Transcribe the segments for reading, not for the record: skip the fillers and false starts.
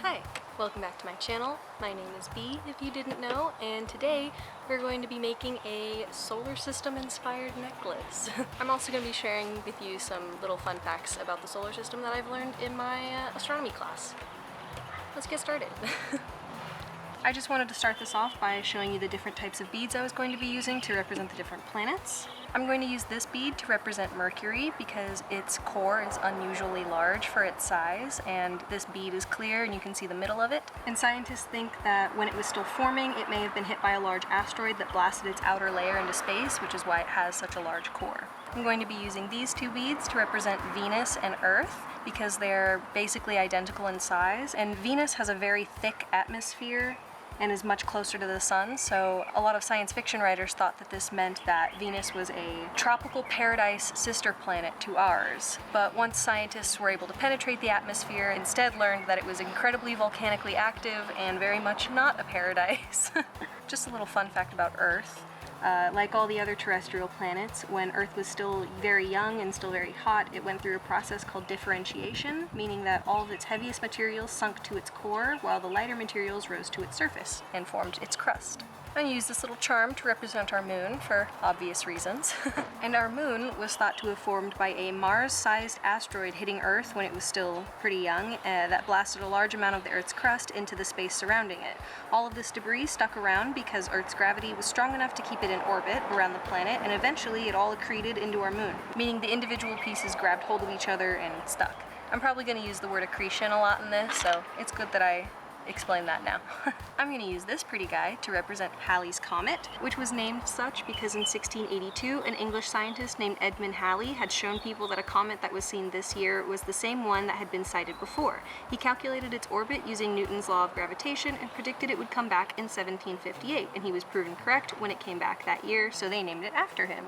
Hi, welcome back to my channel. My name is Bee, if you didn't know, and today we're going to be making a solar system inspired necklace. I'm also going to be sharing with you some little fun facts about the solar system that I've learned in my astronomy class. Let's get started. I just wanted to start this off by showing you the different types of beads I was going to be using to represent the different planets. I'm going to use this bead to represent Mercury because its core is unusually large for its size, and this bead is clear and you can see the middle of it. And scientists think that when it was still forming, it may have been hit by a large asteroid that blasted its outer layer into space, which is why it has such a large core. I'm going to be using these two beads to represent Venus and Earth because they're basically identical in size, and Venus has a very thick atmosphere and is much closer to the sun, so a lot of science fiction writers thought that this meant that Venus was a tropical paradise sister planet to ours. But once scientists were able to penetrate the atmosphere, instead learned that it was incredibly volcanically active and very much not a paradise. Just a little fun fact about Earth. Like all the other terrestrial planets, when Earth was still very young and still very hot, it went through a process called differentiation, meaning that all of its heaviest materials sunk to its core, while the lighter materials rose to its surface and formed its crust. I'm going to use this little charm to represent our moon for obvious reasons. And our moon was thought to have formed by a Mars-sized asteroid hitting Earth when it was still pretty young, that blasted a large amount of the Earth's crust into the space surrounding it. All of this debris stuck around because Earth's gravity was strong enough to keep it in orbit around the planet, and eventually it all accreted into our moon, meaning the individual pieces grabbed hold of each other and stuck. I'm probably going to use the word accretion a lot in this, so it's good that I explain that now. I'm going to use this pretty guy to represent Halley's Comet, which was named such because in 1682 an English scientist named Edmund Halley had shown people that a comet that was seen this year was the same one that had been sighted before. He calculated its orbit using Newton's law of gravitation and predicted it would come back in 1758, and he was proven correct when it came back that year, so they named it after him.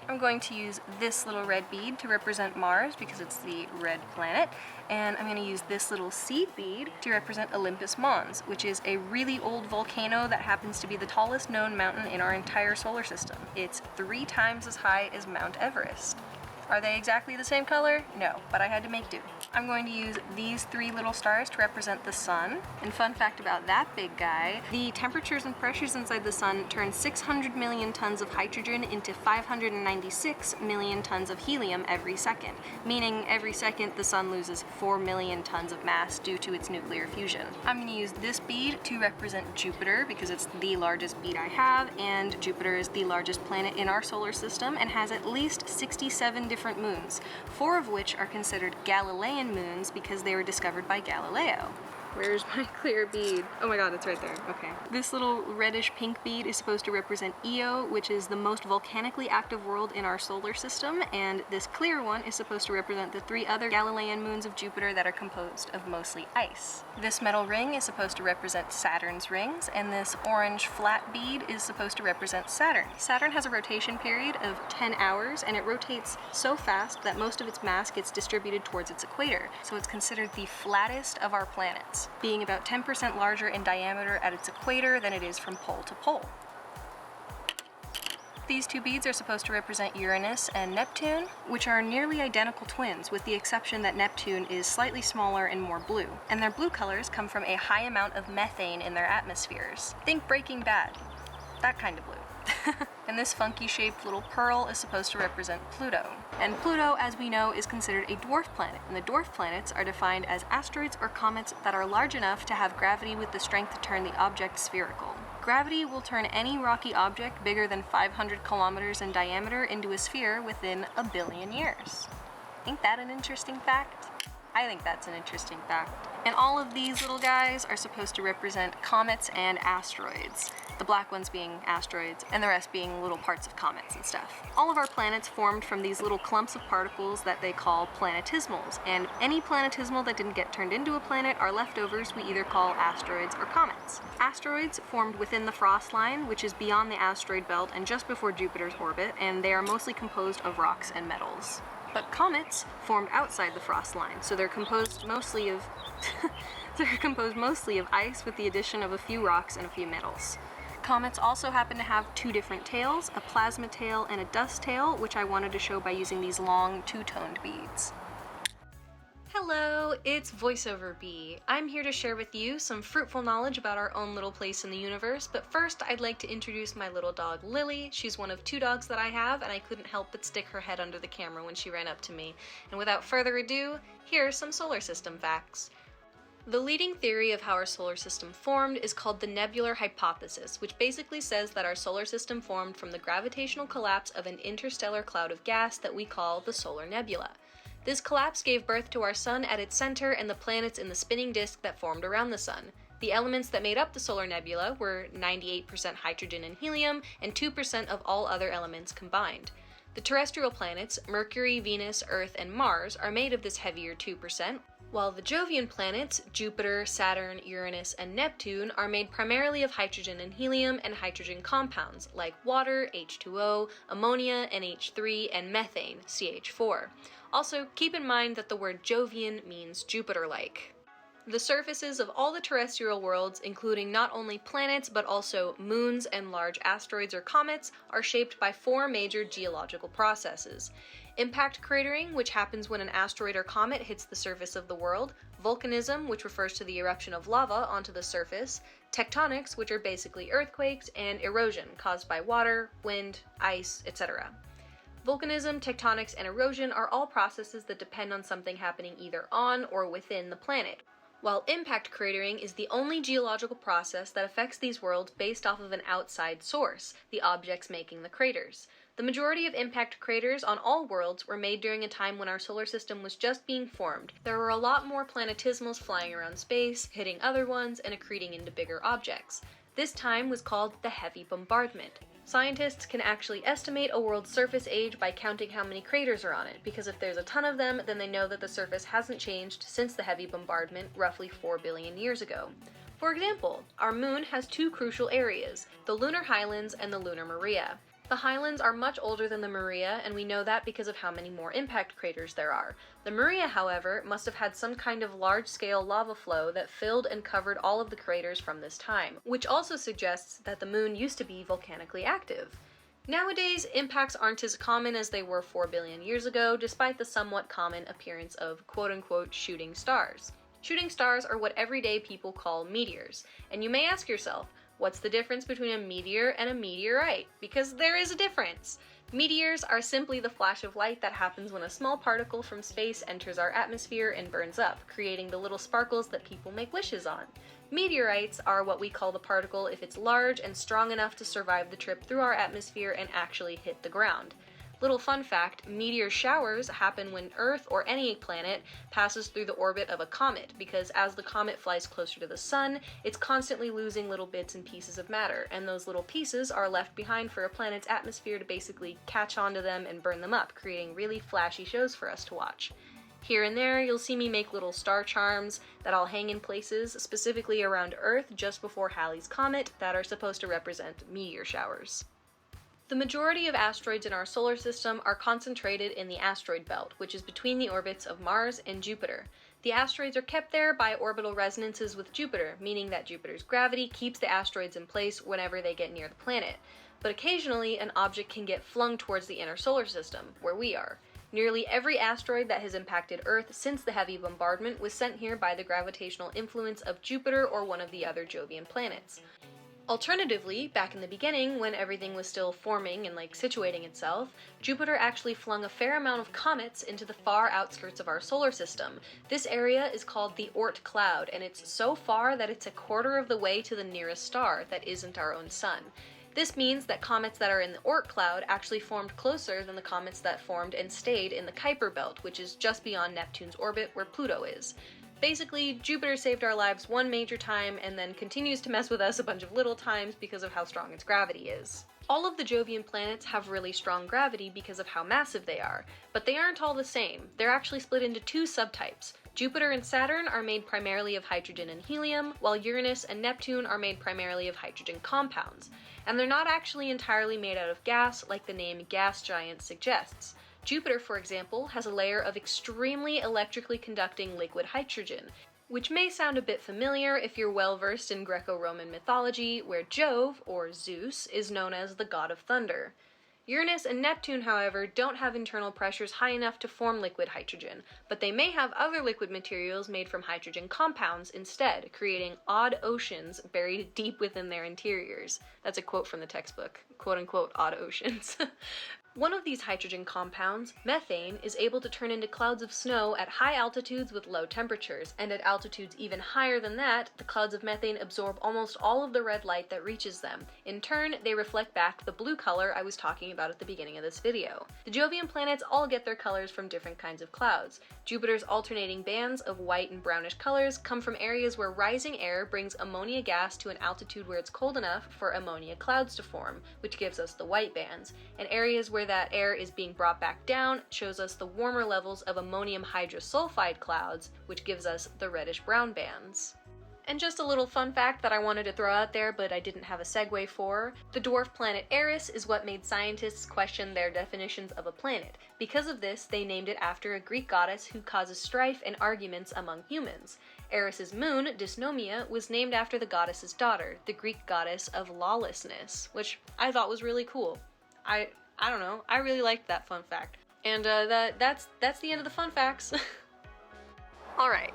I'm going to use this little red bead to represent Mars because it's the red planet, and I'm going to use this little seed bead to represent Olympus Mons, which is a really old volcano that happens to be the tallest known mountain in our entire solar system. It's 3 times as high as Mount Everest. Are they exactly the same color? No, but I had to make do. I'm going to use these 3 little stars to represent the sun. And fun fact about that big guy, the temperatures and pressures inside the sun turn 600 million tons of hydrogen into 596 million tons of helium every second, meaning every second the sun loses 4 million tons of mass due to its nuclear fusion. I'm going to use this bead to represent Jupiter because it's the largest bead I have, and Jupiter is the largest planet in our solar system and has at least 67 different moons, 4 of which are considered Galilean moons because they were discovered by Galileo. Where's my clear bead? Oh my god, it's right there. Okay. This little reddish pink bead is supposed to represent Io, which is the most volcanically active world in our solar system, and this clear one is supposed to represent the 3 other Galilean moons of Jupiter that are composed of mostly ice. This metal ring is supposed to represent Saturn's rings, and this orange flat bead is supposed to represent Saturn. Saturn has a rotation period of 10 hours, and it rotates so fast that most of its mass gets distributed towards its equator, so it's considered the flattest of our planets, being about 10% larger in diameter at its equator than it is from pole to pole. These 2 beads are supposed to represent Uranus and Neptune, which are nearly identical twins, with the exception that Neptune is slightly smaller and more blue, and their blue colors come from a high amount of methane in their atmospheres. Think Breaking Bad. That kind of blue. And this funky shaped little pearl is supposed to represent Pluto. And Pluto, as we know, is considered a dwarf planet, and the dwarf planets are defined as asteroids or comets that are large enough to have gravity with the strength to turn the object spherical. Gravity will turn any rocky object bigger than 500 kilometers in diameter into a sphere within a billion years. Ain't that an interesting fact? I think that's an interesting fact. And all of these little guys are supposed to represent comets and asteroids. The black ones being asteroids, and the rest being little parts of comets and stuff. All of our planets formed from these little clumps of particles that they call planetismals, and any planetesimal that didn't get turned into a planet are leftovers we either call asteroids or comets. Asteroids formed within the frost line, which is beyond the asteroid belt and just before Jupiter's orbit, and they are mostly composed of rocks and metals. But comets formed outside the frost line, so they're composed mostly of ice with the addition of a few rocks and a few metals. Comets also happen to have 2 different tails, a plasma tail and a dust tail, which I wanted to show by using these long 2-toned beads. Hello, it's VoiceOver Bee. I'm here to share with you some fruitful knowledge about our own little place in the universe, but first I'd like to introduce my little dog Lily. She's one of 2 dogs that I have, and I couldn't help but stick her head under the camera when she ran up to me. And without further ado, here are some solar system facts. The leading theory of how our solar system formed is called the nebular hypothesis, which basically says that our solar system formed from the gravitational collapse of an interstellar cloud of gas that we call the solar nebula. This collapse gave birth to our sun at its center and the planets in the spinning disk that formed around the sun. The elements that made up the solar nebula were 98% hydrogen and helium, and 2% of all other elements combined. The terrestrial planets, Mercury, Venus, Earth, and Mars, are made of this heavier 2%, while the Jovian planets, Jupiter, Saturn, Uranus, and Neptune, are made primarily of hydrogen and helium and hydrogen compounds like water, H2O, ammonia, NH3, and methane, CH4. Also, keep in mind that the word Jovian means Jupiter-like. The surfaces of all the terrestrial worlds, including not only planets but also moons and large asteroids or comets, are shaped by 4 major geological processes. Impact cratering, which happens when an asteroid or comet hits the surface of the world, volcanism, which refers to the eruption of lava onto the surface, tectonics, which are basically earthquakes, and erosion, caused by water, wind, ice, etc. Volcanism, tectonics, and erosion are all processes that depend on something happening either on or within the planet, while impact cratering is the only geological process that affects these worlds based off of an outside source, the objects making the craters. The majority of impact craters on all worlds were made during a time when our solar system was just being formed. There were a lot more planetismals flying around space, hitting other ones, and accreting into bigger objects. This time was called the heavy bombardment. Scientists can actually estimate a world's surface age by counting how many craters are on it, because if there's a ton of them, then they know that the surface hasn't changed since the heavy bombardment roughly 4 billion years ago. For example, our moon has 2 crucial areas, the lunar highlands and the lunar Maria. The highlands are much older than the Maria, and we know that because of how many more impact craters there are. The Maria, however, must have had some kind of large-scale lava flow that filled and covered all of the craters from this time, which also suggests that the moon used to be volcanically active. Nowadays, impacts aren't as common as they were 4 billion years ago, despite the somewhat common appearance of quote-unquote shooting stars. Shooting stars are what everyday people call meteors, and you may ask yourself, what's the difference between a meteor and a meteorite? Because there is a difference. Meteors are simply the flash of light that happens when a small particle from space enters our atmosphere and burns up, creating the little sparkles that people make wishes on. Meteorites are what we call the particle if it's large and strong enough to survive the trip through our atmosphere and actually hit the ground. Little fun fact, meteor showers happen when Earth or any planet passes through the orbit of a comet, because as the comet flies closer to the sun, it's constantly losing little bits and pieces of matter, and those little pieces are left behind for a planet's atmosphere to basically catch onto them and burn them up, creating really flashy shows for us to watch. Here and there, you'll see me make little star charms that I'll hang in places, specifically around Earth just before Halley's Comet, that are supposed to represent meteor showers. The majority of asteroids in our solar system are concentrated in the asteroid belt, which is between the orbits of Mars and Jupiter. The asteroids are kept there by orbital resonances with Jupiter, meaning that Jupiter's gravity keeps the asteroids in place whenever they get near the planet. But occasionally, an object can get flung towards the inner solar system, where we are. Nearly every asteroid that has impacted Earth since the heavy bombardment was sent here by the gravitational influence of Jupiter or one of the other Jovian planets. Alternatively, back in the beginning, when everything was still forming and situating itself, Jupiter actually flung a fair amount of comets into the far outskirts of our solar system. This area is called the Oort cloud, and it's so far that it's a quarter of the way to the nearest star that isn't our own sun. This means that comets that are in the Oort cloud actually formed closer than the comets that formed and stayed in the Kuiper belt, which is just beyond Neptune's orbit where Pluto is. Basically, Jupiter saved our lives one major time and then continues to mess with us a bunch of little times because of how strong its gravity is. All of the Jovian planets have really strong gravity because of how massive they are, but they aren't all the same. They're actually split into 2 subtypes. Jupiter and Saturn are made primarily of hydrogen and helium, while Uranus and Neptune are made primarily of hydrogen compounds. And they're not actually entirely made out of gas like the name gas giant suggests. Jupiter, for example, has a layer of extremely electrically conducting liquid hydrogen, which may sound a bit familiar if you're well versed in Greco-Roman mythology, where Jove, or Zeus, is known as the god of thunder. Uranus and Neptune, however, don't have internal pressures high enough to form liquid hydrogen, but they may have other liquid materials made from hydrogen compounds instead, creating odd oceans buried deep within their interiors. That's a quote from the textbook, quote-unquote odd oceans. One of these hydrogen compounds, methane, is able to turn into clouds of snow at high altitudes with low temperatures, and at altitudes even higher than that, the clouds of methane absorb almost all of the red light that reaches them. In turn, they reflect back the blue color I was talking about at the beginning of this video. The Jovian planets all get their colors from different kinds of clouds. Jupiter's alternating bands of white and brownish colors come from areas where rising air brings ammonia gas to an altitude where it's cold enough for ammonia clouds to form, which gives us the white bands, and areas where that air is being brought back down shows us the warmer levels of ammonium hydrosulfide clouds, which gives us the reddish-brown bands. And just a little fun fact that I wanted to throw out there but I didn't have a segue for, the dwarf planet Eris is what made scientists question their definitions of a planet. Because of this, they named it after a Greek goddess who causes strife and arguments among humans. Eris's moon, Dysnomia, was named after the goddess's daughter, the Greek goddess of lawlessness, which I thought was really cool. I don't know, I really liked that fun fact. And that's the end of the fun facts. Alright,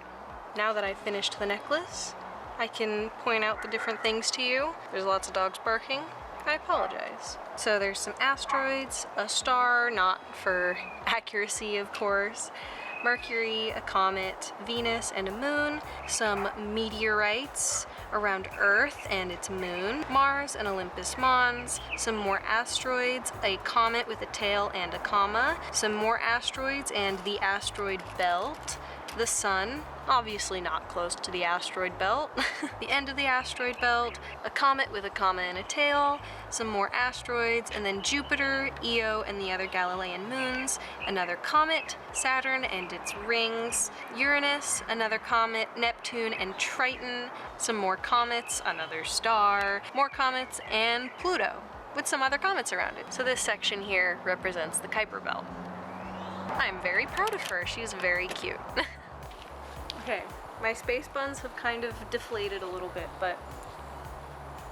now that I've finished the necklace, I can point out the different things to you. There's lots of dogs barking. I apologize. So there's some asteroids, a star, not for accuracy of course, Mercury, a comet, Venus and a moon, some meteorites around Earth and its moon, Mars and Olympus Mons, some more asteroids, a comet with a tail and a comma, some more asteroids and the asteroid belt, the sun, obviously not close to the asteroid belt, the end of the asteroid belt, a comet with a comma and a tail, some more asteroids, and then Jupiter, Io, and the other Galilean moons, another comet, Saturn and its rings, Uranus, another comet, Neptune and Triton, some more comets, another star, more comets, and Pluto, with some other comets around it. So this section here represents the Kuiper Belt. I'm very proud of her, she's very cute. Okay, my space buns have kind of deflated a little bit, but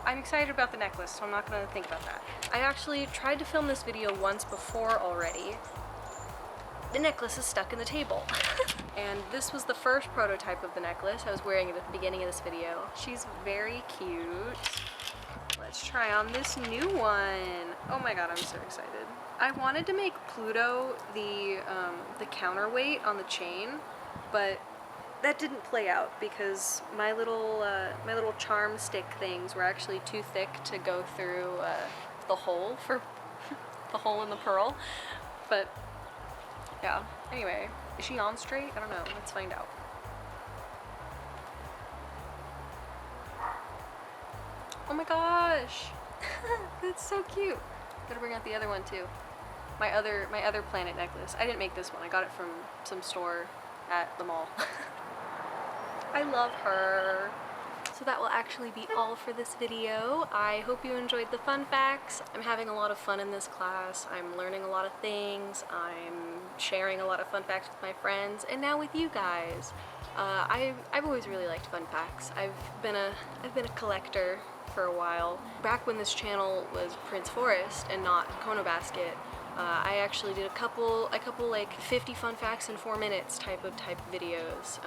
I'm excited about the necklace, so I'm not gonna think about that. I actually tried to film this video once before already. The necklace is stuck in the table. And this was the first prototype of the necklace. I was wearing it at the beginning of this video. She's very cute. Let's try on this new one. Oh my god, I'm so excited. I wanted to make Pluto the counterweight on the chain, but that didn't play out because my little charm stick things were actually too thick to go through the hole for the hole in the pearl. But yeah, anyway, is she on straight? I don't know, let's find out. Oh my gosh, that's so cute. Gotta bring out the other one too. My other planet necklace. I didn't make this one, I got it from some store at the mall. I love her. So that will actually be all for this video. I hope you enjoyed the fun facts. I'm having a lot of fun in this class. I'm learning a lot of things. I'm sharing a lot of fun facts with my friends, and now with you guys. I've always really liked fun facts. I've been a collector for a while. Back when this channel was Prince Forest and not Kono Basket, I actually did a couple like 50 fun facts in 4 minutes type videos,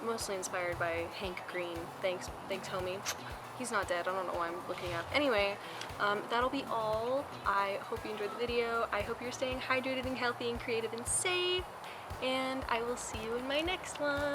mostly inspired by Hank Green. Thanks homie. He's not dead, I don't know why I'm looking up. Anyway, that'll be all. I hope you enjoyed the video. I hope you're staying hydrated and healthy and creative and safe, and I will see you in my next one.